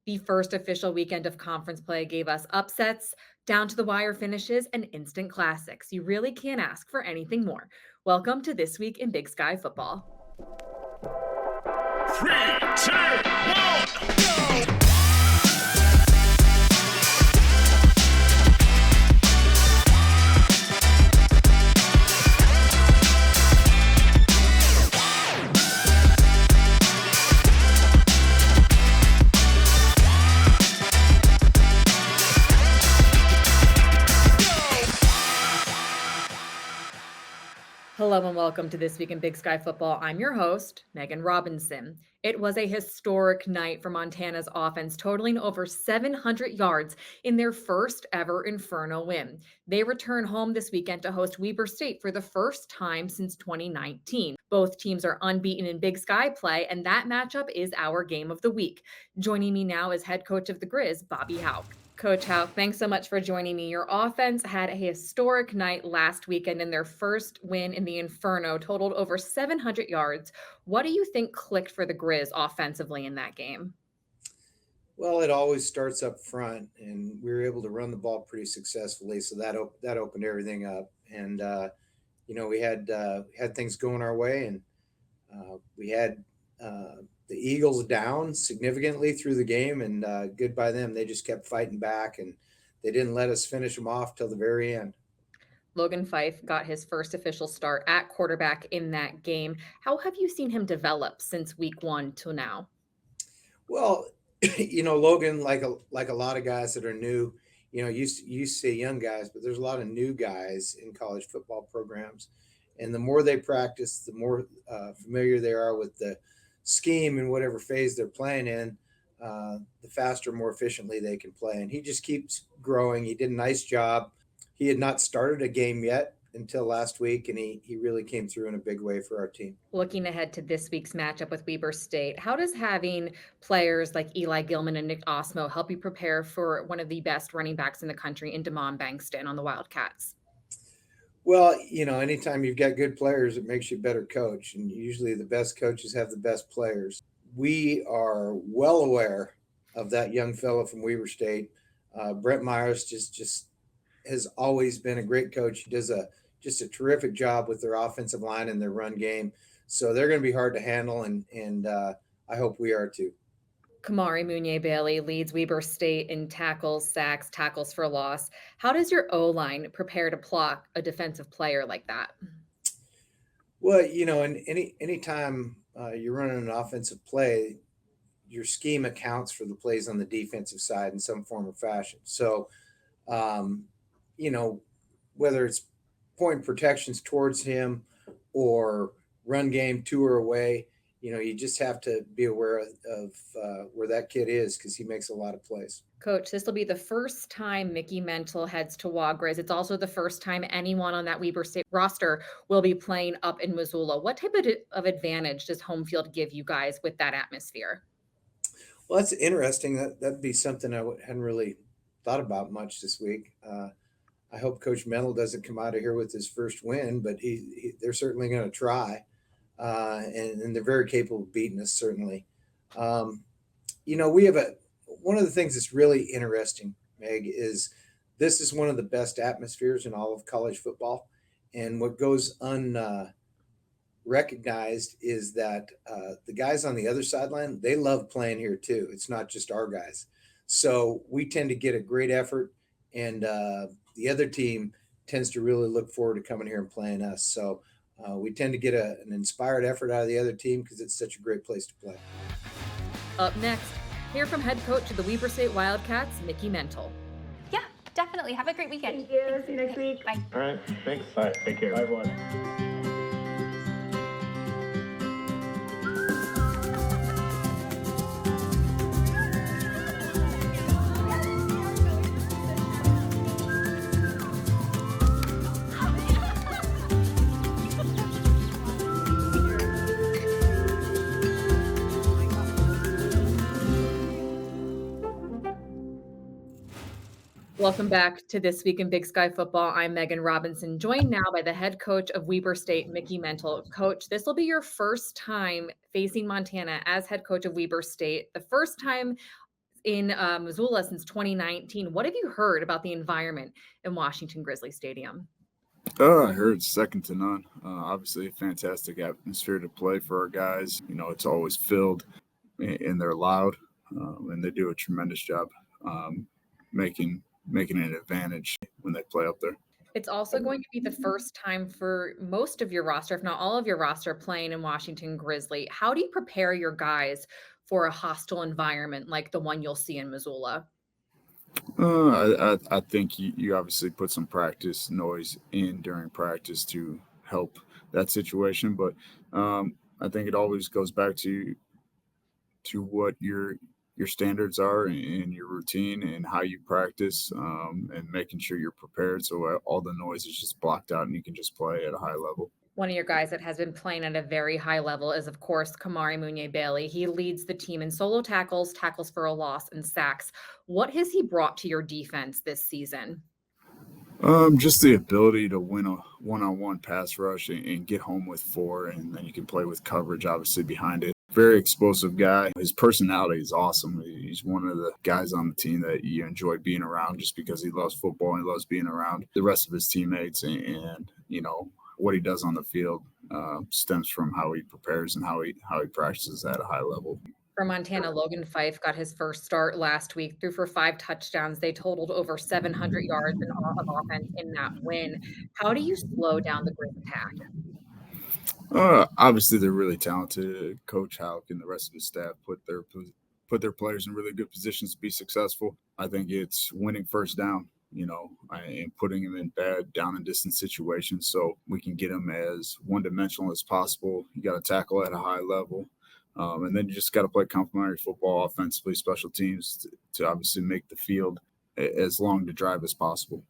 The first official weekend of conference play gave us upsets, down to the wire finishes, and instant classics. You really can't ask for anything more. Welcome to This Week in Big Sky Football. 3, 2, 1, go! Hello and welcome to This Week in Big Sky Football. I'm your host, Meghan Robinson. It was a historic night for Montana's offense, totaling over 700 yards in their first ever Inferno win. They return home this weekend to host Weber State for the first time since 2019. Both teams are unbeaten in Big Sky play, and that matchup is our game of the week. Joining me now is head coach of the Grizz, Bobby Hauck. Coach Hauck, thanks so much for joining me. Your offense had a historic night last weekend in their first win in the Inferno, totaled over 700 yards. What do you think clicked for the Grizz offensively in that game? Well, it always starts up front, and we were able to run the ball pretty successfully, so that opened everything up. And we had things going our way, and we had the Eagles down significantly through the game, and good by them. They just kept fighting back, and they didn't let us finish them off till the very end. Logan Fife got his first official start at quarterback in that game. How have you seen him develop since week one till now? Well, Logan, like a lot of guys that are new, you say young guys, but there's a lot of new guys in college football programs, and the more they practice, the more familiar they are with the scheme and whatever phase they're playing in, the faster, more efficiently they can play. And he just keeps growing. He did a nice job. He had not started a game yet until last week, and he really came through in a big way for our team. Looking ahead to this week's matchup with Weber State, how does having players like Eli Gilman and Nick Osmo help you prepare for one of the best running backs in the country in Damon Bankston on the Wildcats? Well, anytime you've got good players, it makes you a better coach. And usually the best coaches have the best players. We are well aware of that young fellow from Weber State. Brett Myers just has always been a great coach. He does just a terrific job with their offensive line and their run game. So they're going to be hard to handle, and I hope we are too. Kamari Mugne-Bailey leads Weber State in tackles, sacks, tackles for loss. How does your O-line prepare to block a defensive player like that? Well, and anytime you're running an offensive play, your scheme accounts for the plays on the defensive side in some form or fashion. So, whether it's point protections towards him or run game to or away, you just have to be aware of where that kid is, because he makes a lot of plays. Coach, this will be the first time Mickey Mental heads to Wagriz. It's also the first time anyone on that Weber State roster will be playing up in Missoula. What type of advantage does home field give you guys with that atmosphere? Well, that's interesting. That'd be something I hadn't really thought about much this week. I hope Coach Mental doesn't come out of here with his first win, but they're certainly going to try. And they're very capable of beating us, certainly. We have one of the things that's really interesting, Meg, is this is one of the best atmospheres in all of college football. And what goes unrecognized is that the guys on the other sideline, they love playing here too. It's not just our guys. So we tend to get a great effort, and the other team tends to really look forward to coming here and playing us. So we tend to get an inspired effort out of the other team because it's such a great place to play. Up next, hear from head coach of the Weber State Wildcats, Mickey Mental. Yeah, definitely. Have a great weekend. Thank you. See you next week. Bye. All right, thanks. All right, take care. Bye, everyone. Welcome back to This Week in Big Sky Football. I'm Meghan Robinson, joined now by the head coach of Weber State, Mickey Mental. Coach, this will be your first time facing Montana as head coach of Weber State, the first time in Missoula since 2019. What have you heard about the environment in Washington Grizzly Stadium? I heard it's second to none. Obviously, a fantastic atmosphere to play for our guys. It's always filled and they're loud, and they do a tremendous job um, making an advantage when they play up there. It's also going to be the first time for most of your roster, if not all of your roster, playing in Washington Grizzly. How do you prepare your guys for a hostile environment like the one you'll see in Missoula? I think you obviously put some practice noise in during practice to help that situation, but I think it always goes back to what your standards are and your routine and how you practice, and making sure you're prepared so all the noise is just blocked out and you can just play at a high level. One of your guys that has been playing at a very high level is, of course, Kamari Munye Bailey. He leads the team in solo tackles, tackles for a loss, and sacks. What has he brought to your defense this season? Just the ability to win a one-on-one pass rush and get home with four, and then you can play with coverage obviously behind it. Very explosive guy. His personality is awesome. He's one of the guys on the team that you enjoy being around just because he loves football and he loves being around the rest of his teammates. And what he does on the field stems from how he prepares and how he practices at a high level. For Montana, Logan Fife got his first start last week, threw for 5 touchdowns. They totaled over 700 yards of offense in that win. How do you slow down the Grizz attack? Obviously, they're really talented. Coach Hauck and the rest of his staff put their players in really good positions to be successful. I think it's winning first down, and putting them in bad down and distance situations so we can get them as one-dimensional as possible. You got to tackle at a high level. And then you just got to play complementary football, offensively, special teams to obviously make the field as long to drive as possible.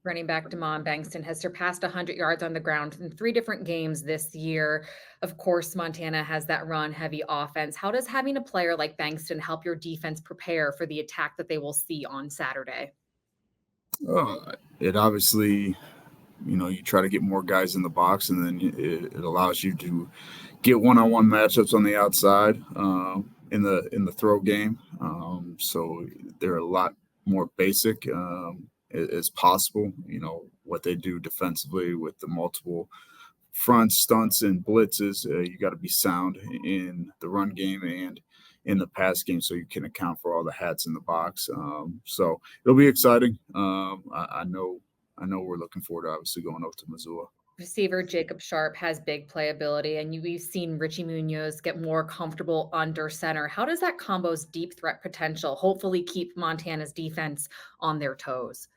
Running back Damon Bankston has surpassed 100 yards on the ground in 3 different games this year. Of course, Montana has that run-heavy offense. How does having a player like Bankston help your defense prepare for the attack that they will see on Saturday? It obviously, you try to get more guys in the box, and then it allows you to get one-on-one matchups on the outside in the throw game. So they're a lot more basic as possible. What they do defensively with the multiple front stunts and blitzes. You got to be sound in the run game and in the pass game so you can account for all the hats in the box. So it'll be exciting. I know we're looking forward to obviously going up to Missoula. Receiver Jacob Sharp has big playability, and we've seen Richie Munoz get more comfortable under center. How does that combo's deep threat potential hopefully keep Montana's defense on their toes?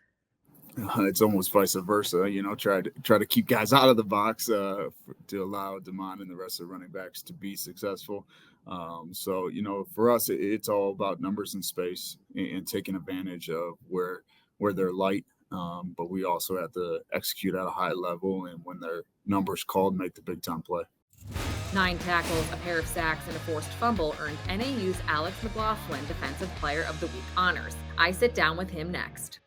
It's almost vice versa. Try to keep guys out of the box to allow Damon and the rest of the running backs to be successful. So for us, it's all about numbers and space and taking advantage of where they're light. But we also have to execute at a high level, and when their numbers called, make the big time play. 9 tackles, a pair of sacks, and a forced fumble earned NAU's Alex McLaughlin Defensive Player of the Week honors. I sit down with him next.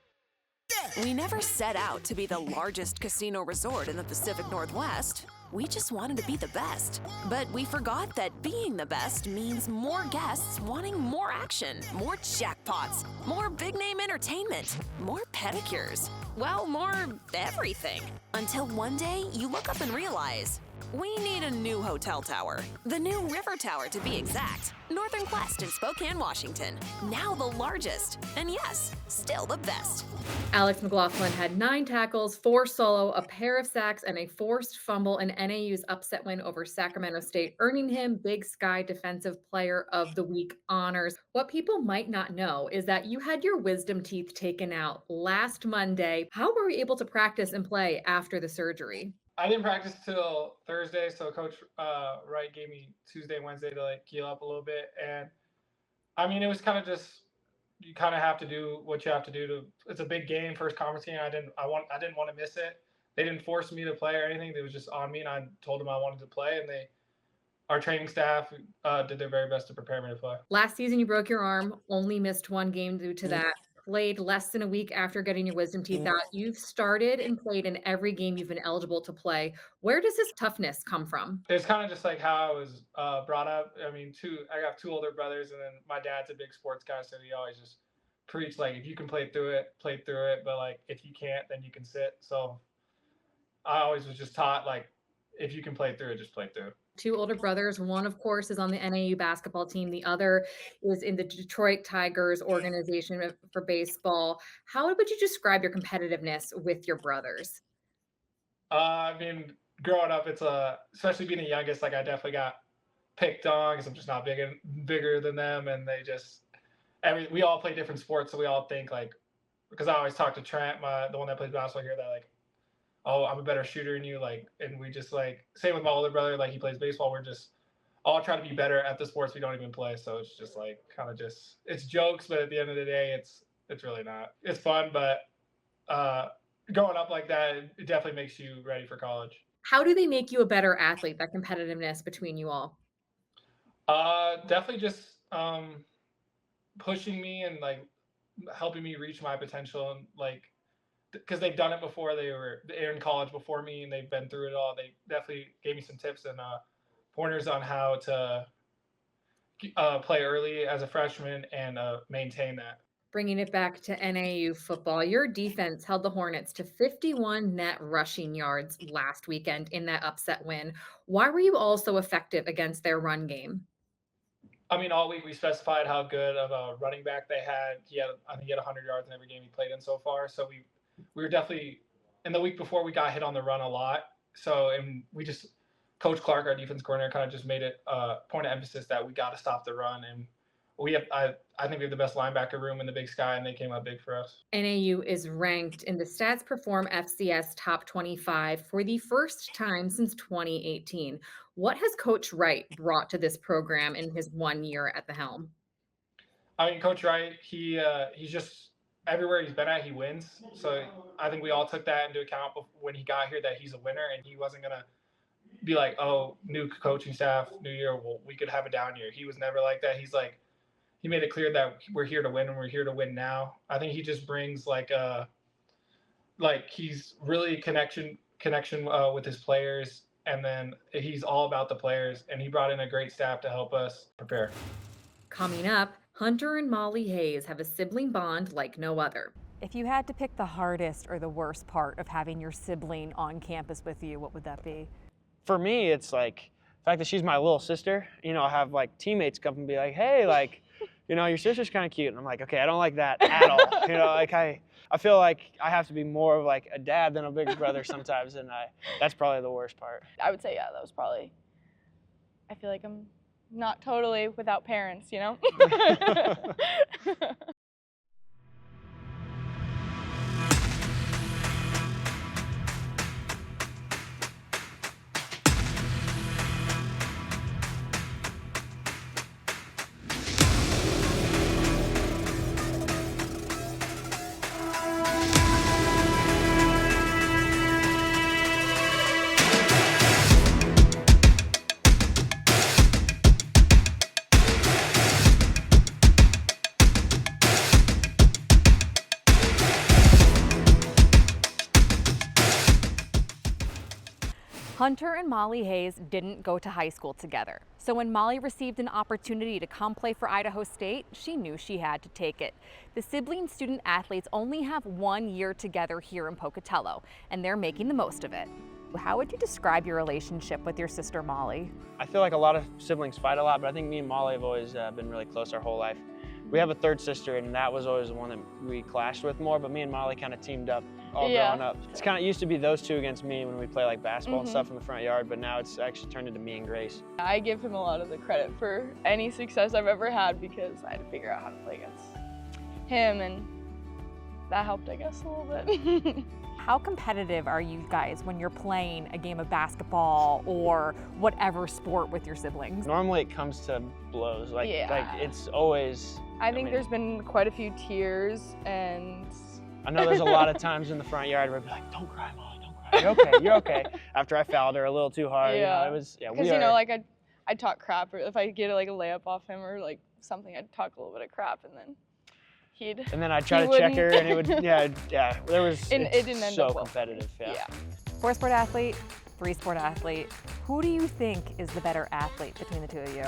We never set out to be the largest casino resort in the Pacific Northwest. We just wanted to be the best. But we forgot that being the best means more guests wanting more action, more jackpots, more big-name entertainment, more pedicures. Well, more everything. Until one day, you look up and realize, we need a new hotel tower. The new River Tower, to be exact. Northern Quest in Spokane, Washington. Now the largest. And yes, still the best. Alex McLaughlin had 9 tackles, 4 solo, a pair of sacks, and a forced fumble in NAU's upset win over Sacramento State, earning him Big Sky Defensive Player of the Week honors. What people might not know is that you had your wisdom teeth taken out last Monday. How were you able to practice and play after the surgery? I didn't practice till Thursday, so Coach Wright gave me Tuesday, Wednesday to heal up a little bit, and I mean it was kind of just you kind of have to do what you have to do to. It's a big game, first conference game. I didn't want to miss it. They didn't force me to play or anything. It was just on me, and I told them I wanted to play, and our training staff did their very best to prepare me to play. Last season, you broke your arm, only missed 1 game due to that. played less than a week after getting your wisdom teeth out. You've started and played in every game you've been eligible to play. Where does this toughness come from? It's kind of just like how I was brought up. I mean, I got two older brothers, and then my dad's a big sports guy, so he always just preached like, if you can play through it, play through it. But like, if you can't, then you can sit. So I always was just taught like, if you can play through it, just play through it. Two older brothers. One, of course, is on the NAU basketball team. The other is in the Detroit Tigers organization for baseball. How would you describe your competitiveness with your brothers? I mean, growing up, especially being the youngest, like I definitely got picked on because I'm just not bigger than them, and we all play different sports, so we all think like, because I always talk to Trent, the one that plays basketball here, that like, oh, I'm a better shooter than you, like, and we just like, same with my older brother, like he plays baseball, we're just all trying to be better at the sports we don't even play, so it's just like kind of just, it's jokes, but at the end of the day, it's really not. It's fun, but growing up like that, it definitely makes you ready for college. How do they make you a better athlete, that competitiveness between you all? Definitely just pushing me and like helping me reach my potential, and like, because they've done it before. They're in college before me, and they've been through it all. They definitely gave me some tips and pointers on how to play early as a freshman and maintain that. Bringing it back to NAU football, your defense held the Hornets to 51 net rushing yards last weekend in that upset win. Why were you all so effective against their run game? I mean, all week we specified how good of a running back they had. I think he had 100 yards in every game he played in so far. So we were definitely, in the week before, we got hit on the run a lot. So, and Coach Clark, our defense coordinator, kind of just made it a point of emphasis that we got to stop the run. And I think we have the best linebacker room in the Big Sky, and they came up big for us. NAU is ranked in the Stats Perform FCS Top 25 for the first time since 2018. What has Coach Wright brought to this program in his 1 year at the helm? I mean, Coach Wright, he's just, everywhere he's been at, he wins. So I think we all took that into account when he got here, that he's a winner, and he wasn't going to be like, oh, new coaching staff, new year, well, we could have a down year. He was never like that. He's like, he made it clear that we're here to win, and we're here to win now. I think he just brings he's really connection with his players, and then he's all about the players, and he brought in a great staff to help us prepare. Coming up, Hunter and Molly Hayes have a sibling bond like no other. If you had to pick the hardest or the worst part of having your sibling on campus with you, what would that be? For me, it's like the fact that she's my little sister. You know, I have like teammates come and be like, hey, like, you know, your sister's kind of cute. And I'm like, okay, I don't like that at all. You know, like I feel like I have to be more of like a dad than a big brother sometimes. And that's probably the worst part. I would say, yeah, that was probably, I feel like I'm not totally without parents, you know? Hunter and Molly Hayes didn't go to high school together. So when Molly received an opportunity to come play for Idaho State, she knew she had to take it. The sibling student athletes only have 1 year together here in Pocatello, and they're making the most of it. How would you describe your relationship with your sister Molly? I feel like a lot of siblings fight a lot, but I think me and Molly have always been really close our whole life. We have a third sister, and that was always the one that we clashed with more, but me and Molly kind of teamed up all growing up. It's kind of used to be those two against me when we play like basketball and stuff in the front yard, but now it's actually turned into me and Grace. I give him a lot of the credit for any success I've ever had because I had to figure out how to play against him, and that helped, I guess, a little bit. How competitive are you guys when you're playing a game of basketball or whatever sport with your siblings? Normally it comes to blows, like it's always... I think there's been quite a few tears, and... I know there's a lot of times in the front yard where I'd be like, don't cry, Molly, don't cry. You're okay, you're okay. After I fouled her a little too hard, you know, it was, because, you know, like I'd talk crap, or if I get like a layup off him or like something, I'd talk a little bit of crap, and then And then I'd try to check her, and it would, yeah. There was, And it didn't end so up well. competitive, yeah. 4-sport athlete, 3-sport athlete. Who do you think is the better athlete between the two of you?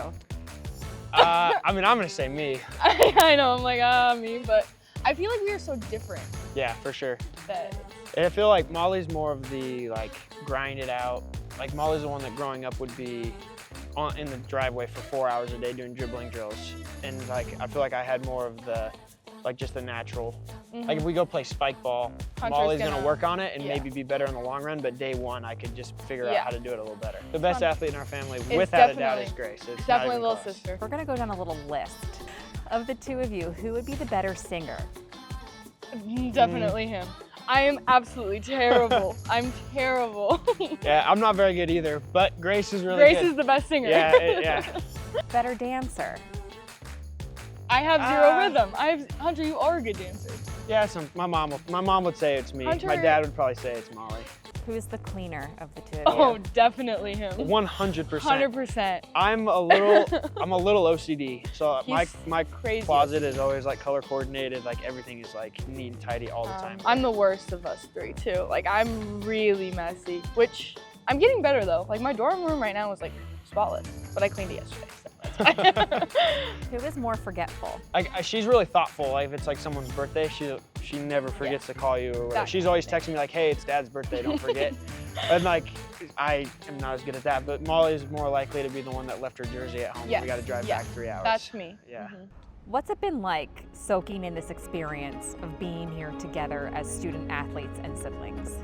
I mean, I'm gonna say me. I know, I'm like, me, but I feel like we are so different Yeah, for sure. that And I feel like Molly's more of the, like, grind it out. Like, Molly's the one that growing up would be in the driveway for 4 hours a day doing dribbling drills. And, like, I feel like I had more of the, like, just the natural. Like, if we go play spike ball, Hunter's Molly's gonna work on it and yeah. maybe be better in the long run, but day one, I could just figure out Yeah. how to do it a little better. The best athlete in our family, It's without a doubt, definitely- is Grace. It's not definitely even little close. sister. We're gonna go down a little list. Of the two of you, who would be the better singer? Definitely him. I am absolutely terrible. I'm terrible. Yeah, I'm not very good either, but Grace is really Grace good. is the best singer. Yeah. Better dancer? I have zero rhythm. Hunter, you are a good dancer. Yeah, my mom would say it's me. Hunter- My dad would probably say it's Molly. Who's the cleaner of the two of Oh, you? definitely him. 100%. 100%. I'm a little OCD, so He's my crazy. closet is always like color coordinated. Like everything is like neat and tidy all the time. I'm the worst of us three too. Like I'm really messy, which I'm getting better though. Like my dorm room right now is like spotless, but I cleaned it yesterday. So that's fine. Who is more forgetful? She's really thoughtful. Like if it's like someone's birthday, she never forgets to call you or whatever. That's She's always texting me like, "Hey, it's Dad's birthday. Don't forget." And like I am not as good at that, but Molly's more likely to be the one that left her jersey at home. Yes, We got to drive yes. back 3 hours. That's me. Yeah. What's it been like soaking in this experience of being here together as student athletes and siblings?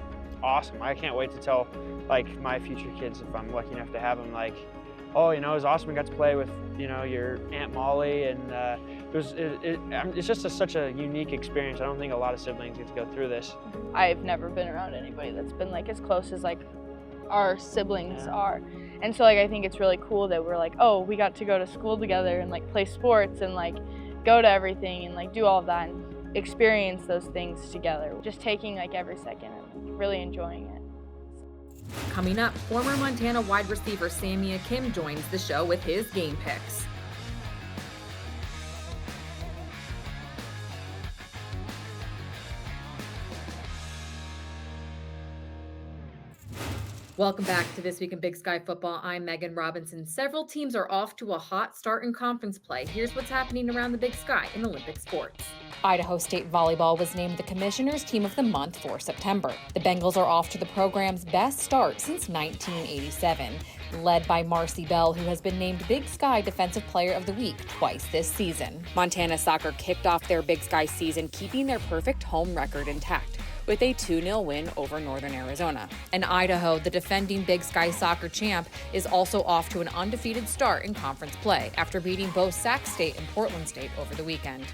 Awesome. I can't wait to tell like my future kids, if I'm lucky enough to have them, like, oh, you know, it was awesome. We got to play with, you know, your Aunt Molly, and it's just such a unique experience. I don't think a lot of siblings get to go through this. I've never been around anybody that's been like as close as like our siblings Yeah. are. And so like I think it's really cool that we're like, oh, we got to go to school together and like play sports and like go to everything and like do all of that and experience those things together. Just taking like every second and really enjoying it. Coming up, former Montana wide receiver Sammy Akem joins the show with his game picks. Welcome back to This Week in Big Sky Football. I'm Megan Robinson. Several teams are off to a hot start in conference play. Here's what's happening around the Big Sky in Olympic sports. Idaho State Volleyball was named the Commissioner's Team of the Month for September. The Bengals are off to the program's best start since 1987, led by Marcy Bell, who has been named Big Sky Defensive Player of the Week twice this season. Montana Soccer kicked off their Big Sky season keeping their perfect home record intact with a 2-0 win over Northern Arizona. And Idaho, the defending Big Sky Soccer champ, is also off to an undefeated start in conference play after beating both Sac State and Portland State over the weekend.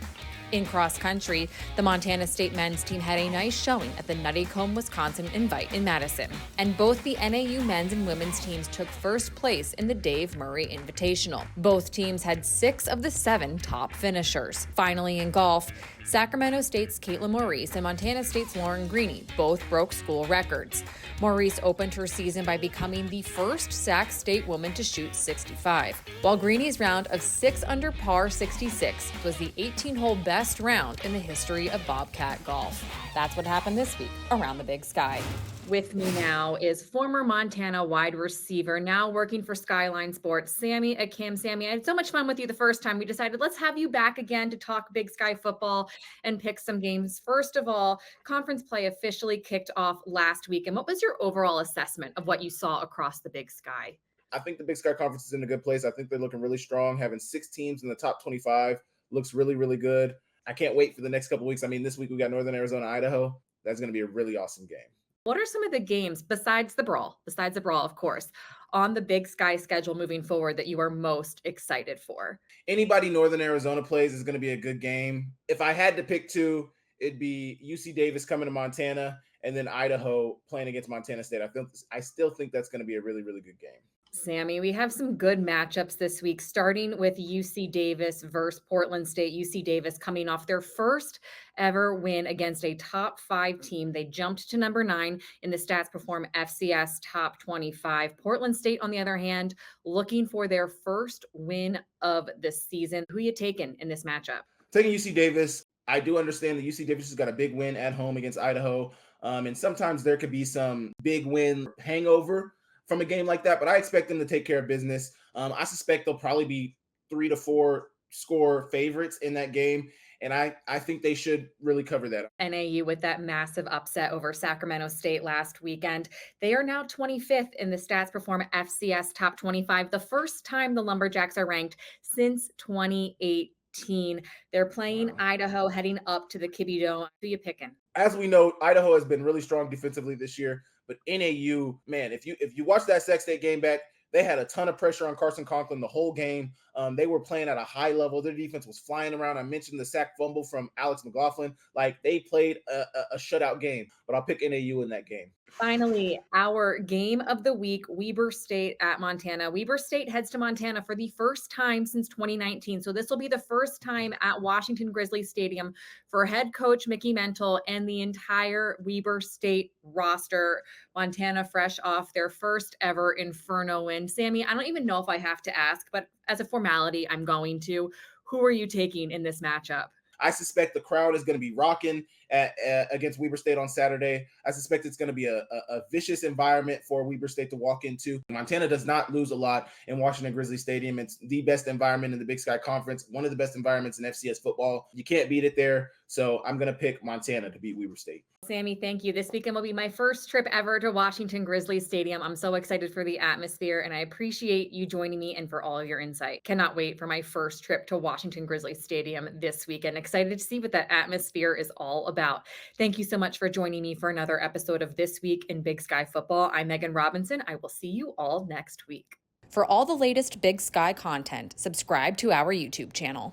In cross country, the Montana State men's team had a nice showing at the Nuttycombe, Wisconsin Invite in Madison. And both the NAU men's and women's teams took first place in the Dave Murray Invitational. Both teams had 6 of the 7 top finishers. Finally, in golf, Sacramento State's Caitlin Maurice and Montana State's Lauren Greeny both broke school records. Maurice opened her season by becoming the first Sac State woman to shoot 65, while Greeny's round of 6 under par 66 was the 18-hole best round in the history of Bobcat golf. That's what happened this week around the Big Sky. With me now is former Montana wide receiver, now working for Skyline Sports, Sammy Akem. Sammy, I had so much fun with you the first time. We decided let's have you back again to talk Big Sky football and pick some games. First of all, conference play officially kicked off last week. And what was your overall assessment of what you saw across the Big Sky? I think the Big Sky Conference is in a good place. I think they're looking really strong. Having 6 teams in the top 25 looks really, really good. I can't wait for the next couple of weeks. I mean, this week we got Northern Arizona, Idaho. That's going to be a really awesome game. What are some of the games besides the brawl, of course, on the Big Sky schedule moving forward that you are most excited for? Anybody Northern Arizona plays is going to be a good game. If I had to pick 2, it'd be UC Davis coming to Montana and then Idaho playing against Montana State. I still think that's going to be a really, really good game. Sammy, we have some good matchups this week, starting with UC Davis versus Portland State. UC Davis coming off their first ever win against a top 5 team. They jumped to number 9 in the Stats Perform FCS top 25. Portland State, on the other hand, looking for their first win of the season. Who you taking in this matchup? Taking UC Davis. I do understand that UC Davis has got a big win at home against Idaho. And sometimes there could be some big win hangover from a game like that, but I expect them to take care of business. I suspect they'll probably be 3 to 4 score favorites in that game. And I think they should really cover that. NAU with that massive upset over Sacramento State last weekend. They are now 25th in the Stats Perform FCS Top 25, the first time the Lumberjacks are ranked since 2018. They're playing Idaho heading up to the Kibby Dome. Who you picking? As we know, Idaho has been really strong defensively this year, but NAU, man, if you watch that Sac State game back, they had a ton of pressure on Carson Conklin the whole game. They were playing at a high level. Their defense was flying around. I mentioned the sack fumble from Alex McLaughlin. Like, they played a shutout game, but I'll pick NAU in that game. Finally, our game of the week, Weber State at Montana. Weber State heads to Montana for the first time since 2019. So this will be the first time at Washington Grizzly Stadium for head coach Mickey Mental and the entire Weber State roster. Montana fresh off their first ever Inferno win. Sammy, I don't even know if I have to ask, but as a formality, I'm going to. Who are you taking in this matchup? I suspect the crowd is going to be rocking against Weber State on Saturday. I suspect it's going to be a vicious environment for Weber State to walk into. Montana does not lose a lot in Washington Grizzly Stadium. It's the best environment in the Big Sky Conference, one of the best environments in FCS football. You can't beat it there. So I'm going to pick Montana to beat Weber State. Sammy, thank you. This weekend will be my first trip ever to Washington Grizzly Stadium. I'm so excited for the atmosphere, and I appreciate you joining me and for all of your insight. Cannot wait for my first trip to Washington Grizzly Stadium this weekend. Excited to see what that atmosphere is all about. Thank you so much for joining me for another episode of This Week in Big Sky Football. I'm Meghan Robinson. I will see you all next week. For all the latest Big Sky content, subscribe to our YouTube channel.